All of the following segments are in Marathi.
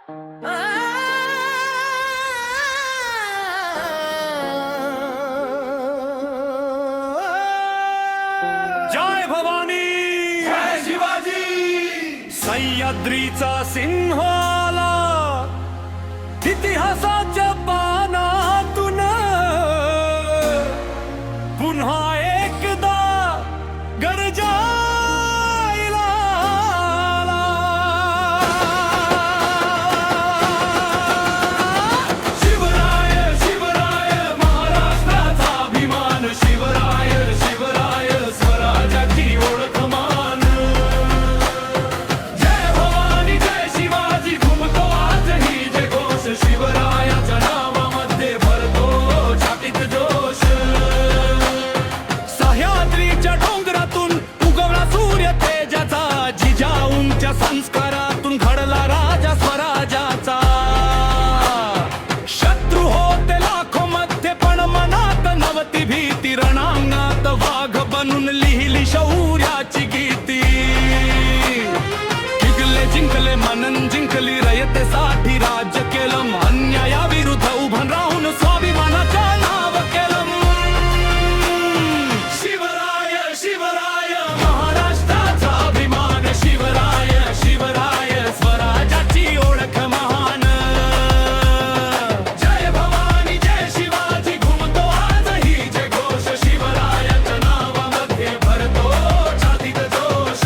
जय भवानी, जय शिवाजी. सह्याद्रीचा सिंह आला इतिहासाच्या पानातून पुन्हा एकदा गरजायला आला. शिवराय शिवराय महाराष्ट्राचा अभिमान. शिवराय शिवराय स्वराज्याची ओळख मान. जय भवानी जय शिवाजी घुमतो आजही जय घोष. शिवरायाच्या नावामध्ये भरतो छातीत जोश. सह्याद्रीच्या डोंगरातून उगवला सूर्य तेजाचा, जिजाऊंच्या संस्कारातून घडला राजा स्वराजाचा. शत्रू होते लाखो मध्ये पण मनात नव्हती भीती. रणांगणात वाघ बनून लिहिली शौर्याची गीती. जिंकले जिंकले मनन जिंकली रयतेसाठी राज्य केलं. अन्यायाविरुद्ध उभं राहून स्वाभिमानाचं नाव केलं. शिवराय शिवराय महाराष्ट्राचा अभिमान. शिवराय शिवराय स्वराज्याची ओळख महान. जय भवानी जय शिवाजी घुमतो आजही जय घोष. शिवरायाच्या नावामध्ये भरतो छातीत जोश.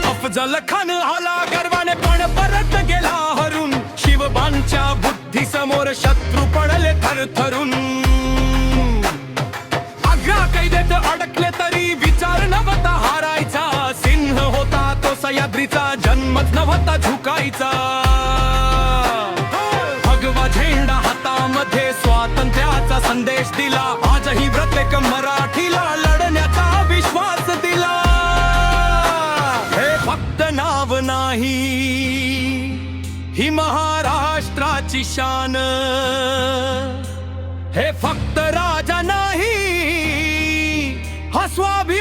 अफजल खान आला गर्वाने पण परत गेला हरून. शिवबांच्या बुद्धी समोर शत्रू पडले थरथरून. आग्रा कैदेत अडकले तरी विचार नव्हता हारायचा. सिंह होता तो सह्याद्रीचा, जन्मच नव्हता झुकायचा. भगवा झेंडा हातामध्ये स्वातंत्र्याचा संदेश दिला. आजही प्रत्येक मराठीला लढण्याचा विश्वास दिला. हे फक्त नाव नाही, ही महाराष्ट्राची शान. हे फक्त राजा नाही, हा स्वाभिमान.